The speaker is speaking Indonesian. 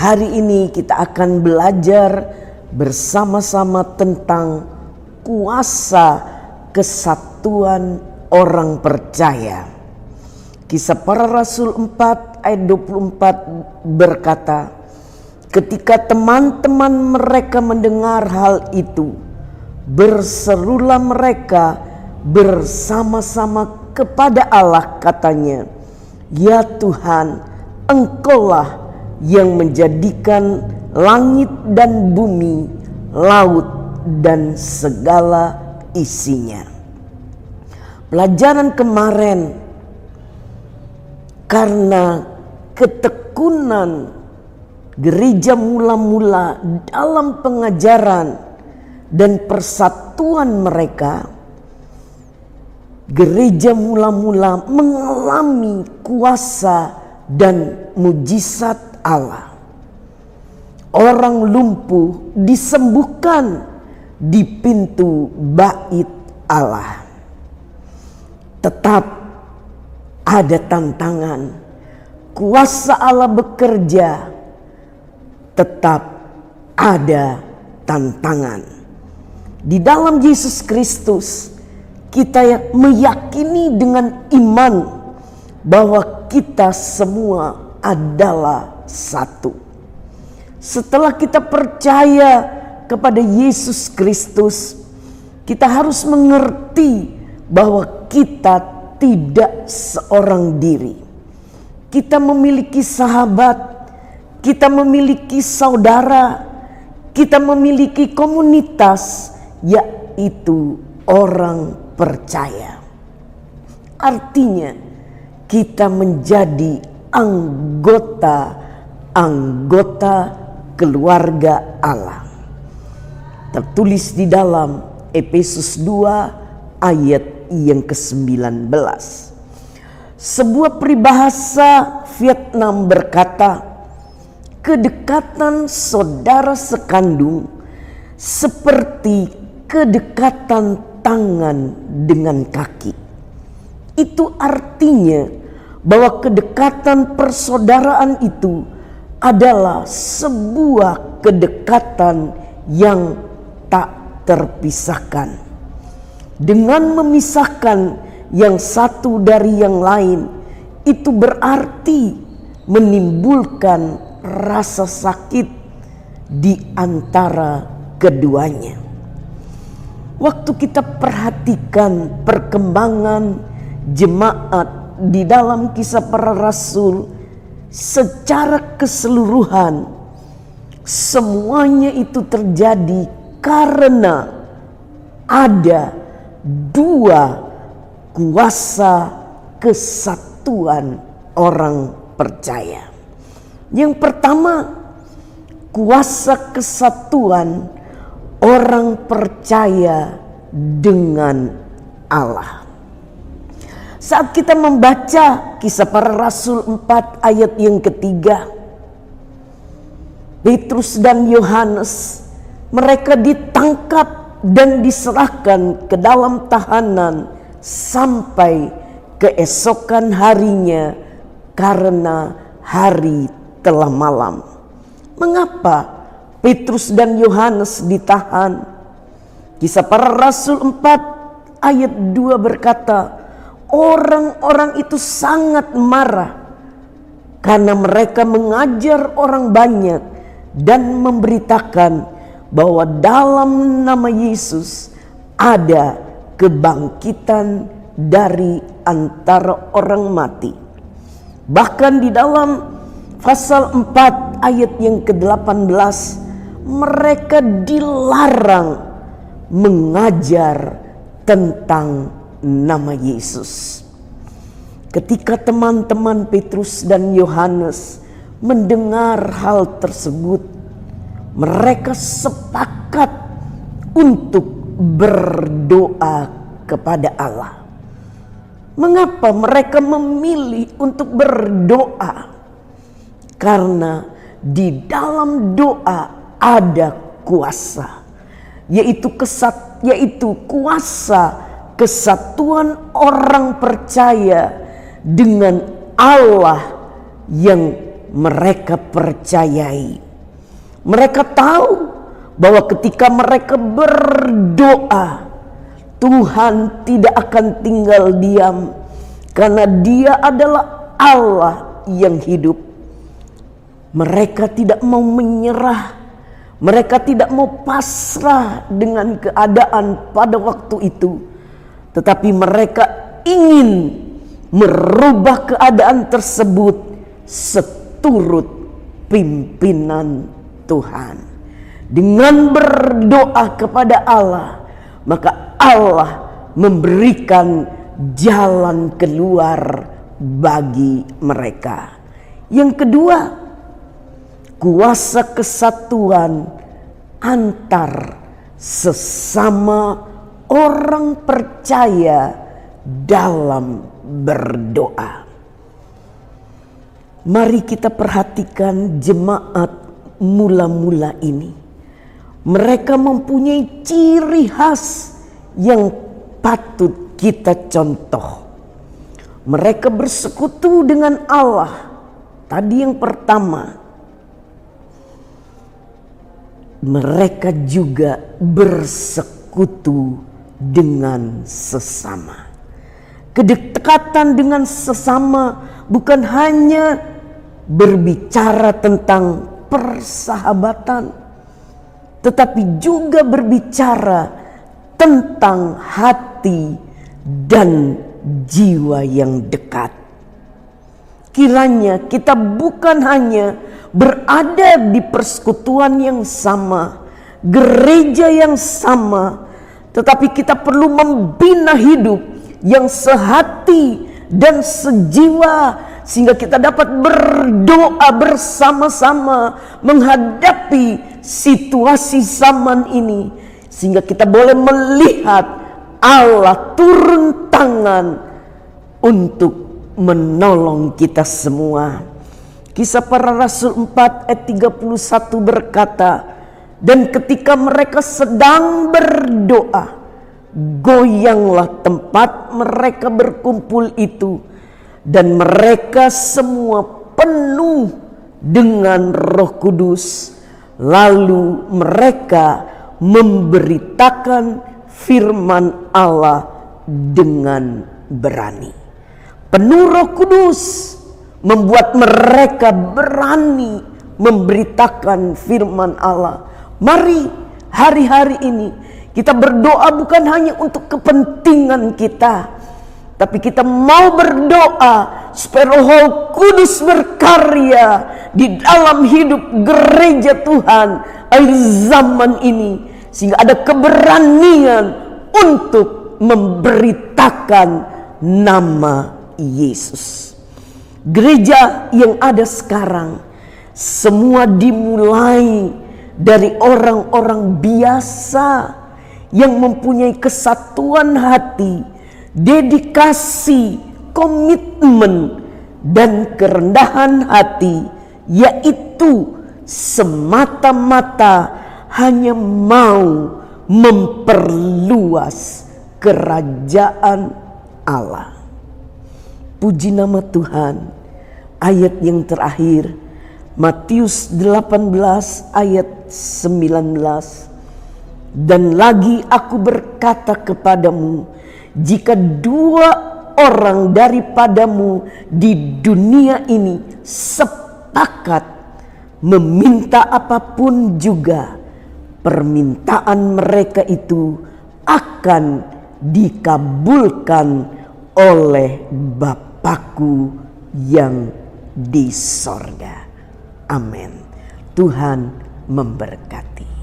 Hari ini kita akan belajar bersama-sama tentang kuasa kesatuan orang percaya. Kisah Para Rasul 4 ayat 24 berkata, ketika teman-teman mereka mendengar hal itu, berserulah mereka bersama-sama kepada Allah, katanya, "Ya Tuhan, Engkaulah yang menjadikan langit dan bumi, laut dan segala isinya." Pelajaran kemarin, karena ketekunan gereja mula-mula dalam pengajaran dan persatuan mereka, gereja mula-mula mengalami kuasa dan mujizat Allah. Orang lumpuh disembuhkan di pintu bait Allah. Tetap ada tantangan. Kuasa Allah bekerja, tetap ada tantangan. Di dalam Yesus Kristus kita meyakini dengan iman bahwa kita semua adalah satu. Setelah kita percaya kepada Yesus Kristus, kita harus mengerti bahwa kita tidak seorang diri. Kita memiliki sahabat, kita memiliki saudara, kita memiliki komunitas, yaitu orang percaya. Artinya kita menjadi anggota keluarga Allah. Tertulis di dalam Efesus 2 ayat yang ke-19. Sebuah peribahasa Vietnam berkata, kedekatan saudara sekandung seperti kedekatan tangan dengan kaki. Itu artinya bahwa kedekatan persaudaraan itu adalah sebuah kedekatan yang tak terpisahkan. Dengan memisahkan yang satu dari yang lain, itu berarti menimbulkan rasa sakit di antara keduanya. Waktu kita perhatikan perkembangan jemaat di dalam Kisah Para Rasul secara keseluruhan, semuanya itu terjadi karena ada dua kuasa kesatuan orang percaya. Yang pertama, kuasa kesatuan orang percaya dengan Allah. Saat kita membaca Kisah Para Rasul 4 ayat yang ketiga, Petrus dan Yohanes, mereka ditangkap dan diserahkan ke dalam tahanan sampai keesokan harinya karena hari telah malam. Mengapa Petrus dan Yohanes ditahan? Kisah Para Rasul 4 ayat 2 berkata, orang-orang itu sangat marah karena mereka mengajar orang banyak dan memberitakan bahwa dalam nama Yesus ada kebangkitan dari antara orang mati. Bahkan di dalam pasal 4 ayat yang ke-18, mereka dilarang mengajar tentang nama Yesus. Ketika teman-teman Petrus dan Yohanes mendengar hal tersebut, mereka sepakat untuk berdoa kepada Allah. Mengapa mereka memilih untuk berdoa? Karena di dalam doa ada kuasa, yaitu kuasa kesatuan orang percaya dengan Allah yang mereka percayai. Mereka tahu bahwa ketika mereka berdoa, Tuhan tidak akan tinggal diam, karena Dia adalah Allah yang hidup. Mereka tidak mau menyerah, mereka tidak mau pasrah dengan keadaan pada waktu itu, tetapi mereka ingin merubah keadaan tersebut seturut pimpinan Tuhan. Dengan berdoa kepada Allah, maka Allah memberikan jalan keluar bagi mereka. Yang kedua, kuasa kesatuan antar sesama orang percaya dalam berdoa. Mari kita perhatikan jemaat mula-mula ini. Mereka mempunyai ciri khas yang patut kita contoh. Mereka bersekutu dengan Allah. Tadi yang pertama, mereka juga bersekutu dengan sesama. Kedekatan dengan sesama bukan hanya berbicara tentang persahabatan, tetapi juga berbicara tentang hati dan jiwa yang dekat. Kiranya kita bukan hanya berada di persekutuan yang sama, gereja yang sama, tetapi kita perlu membina hidup yang sehati dan sejiwa, sehingga kita dapat berdoa bersama-sama menghadapi situasi zaman ini, sehingga kita boleh melihat Allah turun tangan untuk menolong kita semua. Kisah Para Rasul 4 ayat 31 berkata, dan ketika mereka sedang berdoa, goyanglah tempat mereka berkumpul itu, dan mereka semua penuh dengan Roh Kudus. Lalu mereka memberitakan firman Allah dengan berani. Penuh Roh Kudus membuat mereka berani memberitakan firman Allah. Mari hari-hari ini kita berdoa bukan hanya untuk kepentingan kita, tapi kita mau berdoa supaya Roh Kudus berkarya di dalam hidup gereja Tuhan akhir zaman ini, sehingga ada keberanian untuk memberitakan nama Yesus. Gereja yang ada sekarang semua dimulai dari orang-orang biasa yang mempunyai kesatuan hati, dedikasi, komitmen, dan kerendahan hati, yaitu semata-mata hanya mau memperluas kerajaan Allah. Puji nama Tuhan. Ayat yang terakhir, Matius 18 ayat 19. Dan lagi aku berkata kepadamu, jika dua orang daripadamu di dunia ini sepakat meminta apapun juga, permintaan mereka itu akan dikabulkan oleh Bapakku yang di sorga. Amin. Tuhan memberkati.